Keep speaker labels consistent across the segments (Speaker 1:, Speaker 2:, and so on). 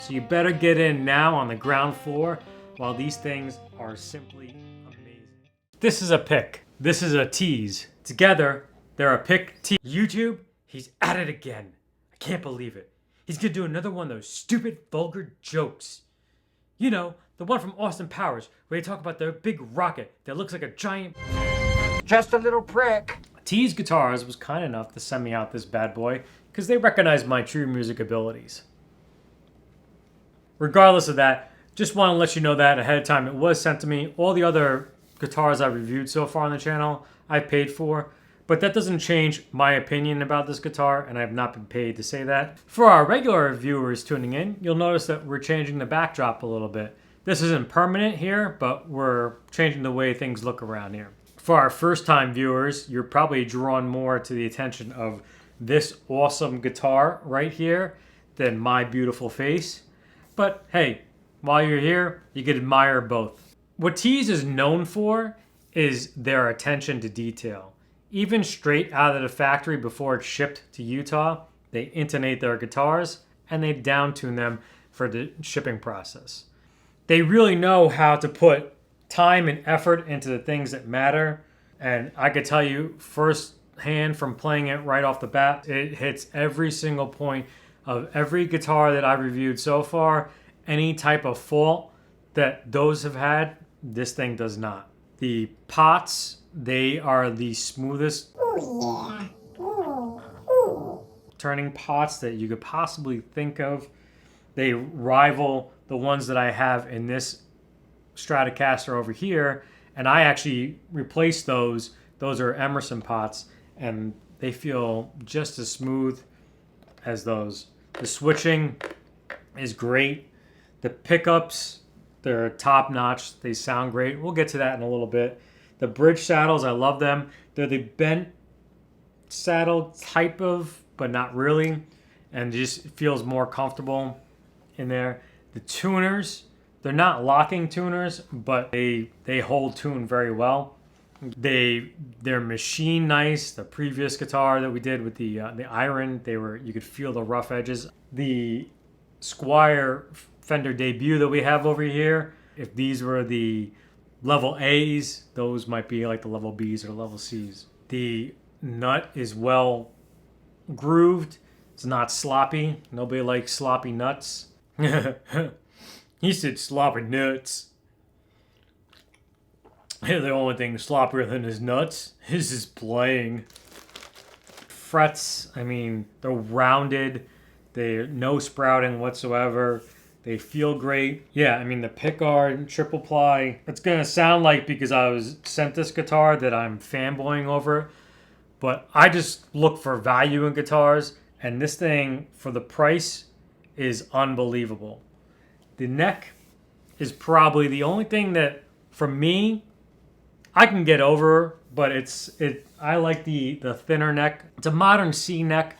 Speaker 1: So you better get in now on the ground floor while these things are simply amazing. This is a pick. This is a tease. Together, they're a pick tease. YouTube, he's at it again. I can't believe it. He's gonna do another one of those stupid, vulgar jokes. You know, the one from Austin Powers, where they talk about their big rocket that looks like a giant...
Speaker 2: Just a little prick.
Speaker 1: Tease Guitars was kind enough to send me out this bad boy because they recognize my true music abilities. Regardless of that, just want to let you know that ahead of time it was sent to me. All the other guitars I've reviewed so far on the channel, I paid for. But that doesn't change my opinion about this guitar, and I have not been paid to say that. For our regular viewers tuning in, you'll notice that we're changing the backdrop a little bit. This isn't permanent here, but we're changing the way things look around here. For our first-time viewers, you're probably drawn more to the attention of this awesome guitar right here than my beautiful face. But hey, while you're here, you can admire both. What Tease is known for is their attention to detail. Even straight out of the factory before it's shipped to Utah, they intonate their guitars and they down-tune them for the shipping process. They really know how to put time and effort into the things that matter. And I could tell you firsthand from playing it right off the bat, it hits every single point of every guitar that I've reviewed so far. Any type of fault that those have had, this thing does not. The pots, they are the smoothest turning pots that you could possibly think of. They rival the ones that I have in this Stratocaster over here, and I actually replaced those. Those are Emerson pots, and they feel just as smooth as those. The switching is great. The pickups, they're top notch. They sound great. We'll get to that in a little bit. The bridge saddles, I love them. They're the bent saddle type of, but not really. And just feels more comfortable in there. The tuners, they're not locking tuners, but they hold tune very well. They're machine nice. The previous guitar that we did with the iron, you could feel the rough edges. The Squier Fender Debut that we have over here, if these were the level A's, those might be like the level B's or the level C's. The nut is well grooved. It's not sloppy. Nobody likes sloppy nuts. He said sloppy nuts. The only thing sloppier than his nuts is his playing. Frets, I mean, they're rounded. They're no sprouting whatsoever. They feel great. Yeah, I mean, the pickguard, triple ply. It's going to sound like because I was sent this guitar that I'm fanboying over it. But I just look for value in guitars. And this thing, for the price, is unbelievable. The neck is probably the only thing that, for me, I can get over. But I like the thinner neck. It's a modern C neck,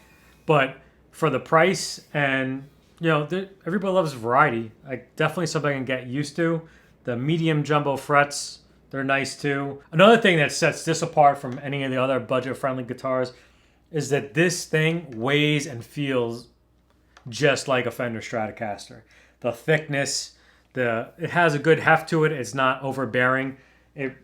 Speaker 1: but for the price and... You know, everybody loves variety. Definitely something I can get used to. The medium jumbo frets, they're nice too. Another thing that sets this apart from any of the other budget-friendly guitars is that this thing weighs and feels just like a Fender Stratocaster. The thickness, it has a good heft to it. It's not overbearing. It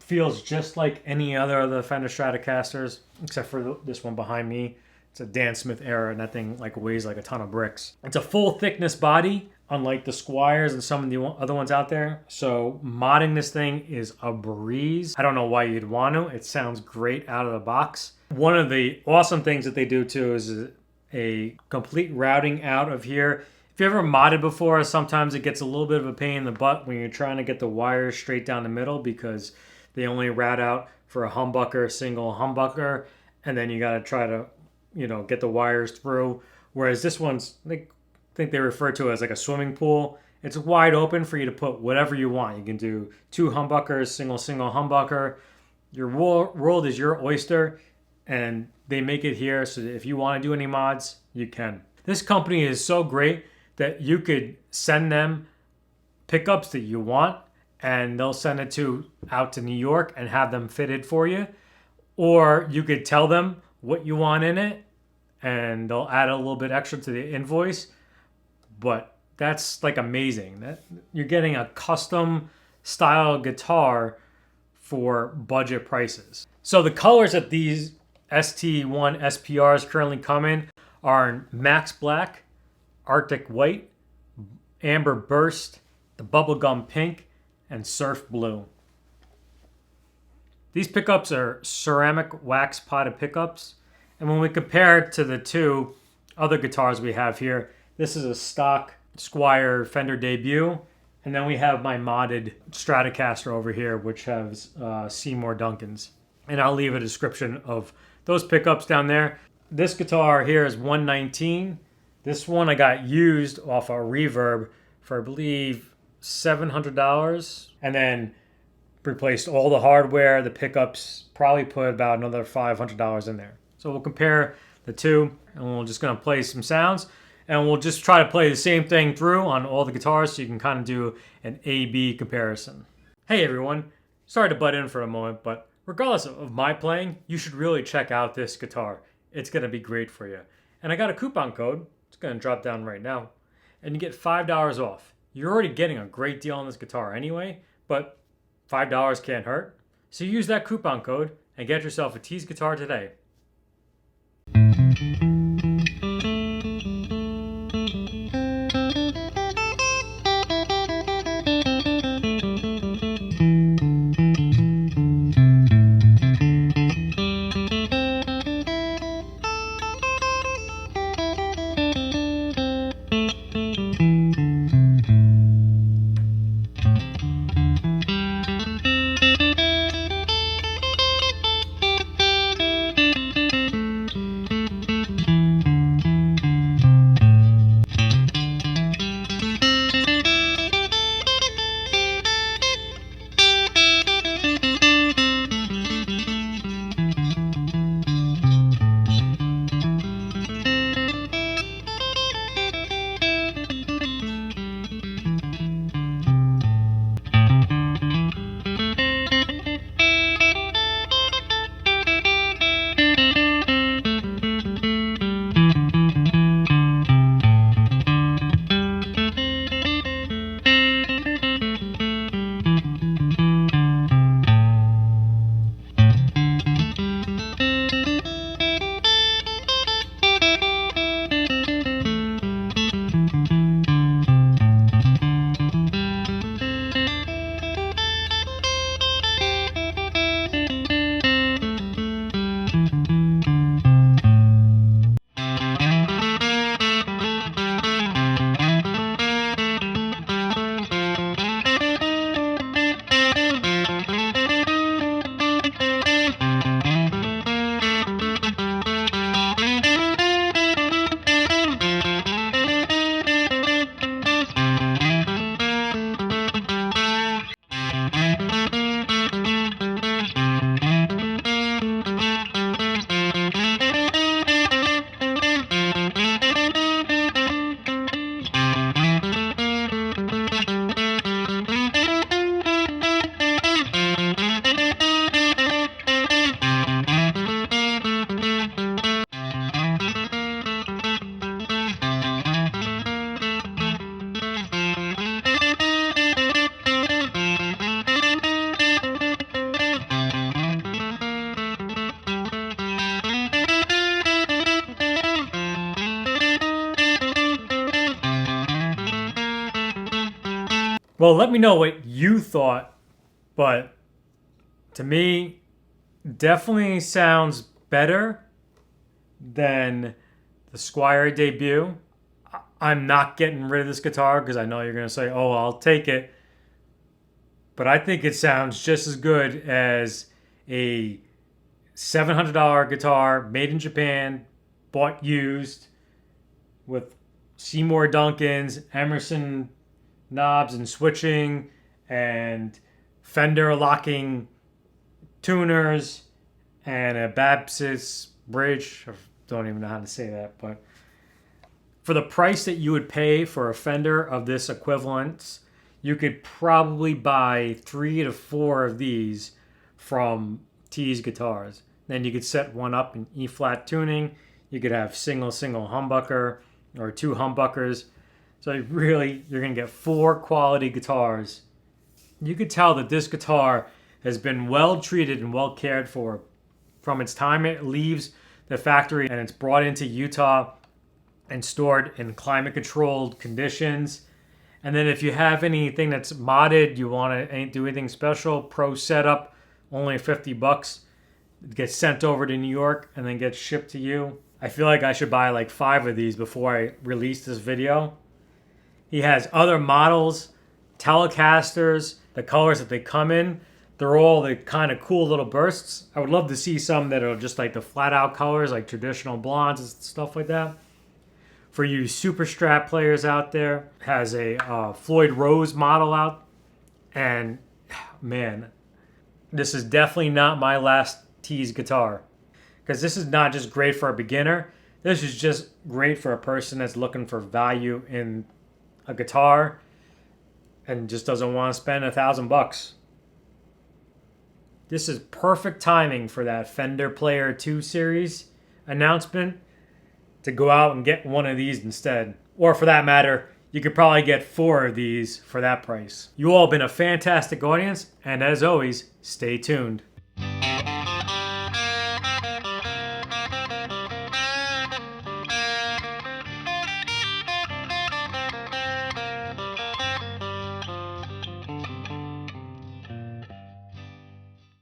Speaker 1: feels just like any other of the Fender Stratocasters, except for this one behind me. It's a Dan Smith era, and that thing weighs like a ton of bricks. It's a full thickness body, unlike the Squiers and some of the other ones out there. So modding this thing is a breeze. I don't know why you'd want to. It sounds great out of the box. One of the awesome things that they do too is a complete routing out of here. If you ever modded before, sometimes it gets a little bit of a pain in the butt when you're trying to get the wires straight down the middle because they only route out for a humbucker, single humbucker, and then you got to try to get the wires through. Whereas this one's, I think they refer to it as like a swimming pool. It's wide open for you to put whatever you want. You can do 2 humbuckers, single humbucker. Your world is your oyster, and they make it here so that if you want to do any mods, you can. This company is so great that you could send them pickups that you want, and they'll send it out to New York and have them fitted for you. Or you could tell them what you want in it, and they'll add a little bit extra to the invoice. But that's like amazing. That you're getting a custom style guitar for budget prices. So the colors that these ST1-SPRs currently come in are Max Black, Arctic White, Amber Burst, the Bubblegum Pink, and Surf Blue. These pickups are ceramic wax potted pickups. And when we compare it to the two other guitars we have here, this is a stock Squier Fender Debut. And then we have my modded Stratocaster over here, which has Seymour Duncans. And I'll leave a description of those pickups down there. This guitar here is $119. This one I got used off a Reverb for, I believe, $700. And then replaced all the hardware, the pickups, probably put about another $500 in there. So we'll compare the two, and we're just going to play some sounds. And we'll just try to play the same thing through on all the guitars so you can kind of do an A-B comparison. Hey everyone, sorry to butt in for a moment, but regardless of my playing, you should really check out this guitar. It's going to be great for you. And I got a coupon code. It's going to drop down right now. And you get $5 off. You're already getting a great deal on this guitar anyway, but $5 can't hurt. So use that coupon code and get yourself a Tease guitar today. Well, let me know what you thought, but to me, definitely sounds better than the Squier Debut. I'm not getting rid of this guitar because I know you're going to say, oh, I'll take it. But I think it sounds just as good as a $700 guitar made in Japan, bought used, with Seymour Duncans, Emerson knobs and switching, and Fender locking tuners, and a Babsis bridge. I don't even know how to say that, but for the price that you would pay for a Fender of this equivalence, you could probably buy 3 to 4 of these from Tease guitars. Then you could set one up in E-flat tuning. You could have single humbucker or 2 humbuckers. So really, you're going to get 4 quality guitars. You could tell that this guitar has been well treated and well cared for from its time it leaves the factory and it's brought into Utah and stored in climate controlled conditions. And then if you have anything that's modded, you want to do anything special, pro setup, only $50. It gets sent over to New York and then gets shipped to you. I feel like I should buy like 5 of these before I release this video. He has other models, Telecasters, the colors that they come in. They're all the kind of cool little bursts. I would love to see some that are just like the flat out colors, like traditional blondes and stuff like that. For you Super Strat players out there, has a Floyd Rose model out. And man, this is definitely not my last Tease guitar. Because this is not just great for a beginner. This is just great for a person that's looking for value in a guitar and just doesn't want to spend $1,000. This is perfect timing for that Fender Player 2 series announcement to go out and get one of these instead. Or for that matter, you could probably get 4 of these for that price. You all have been a fantastic audience, and as always, stay tuned.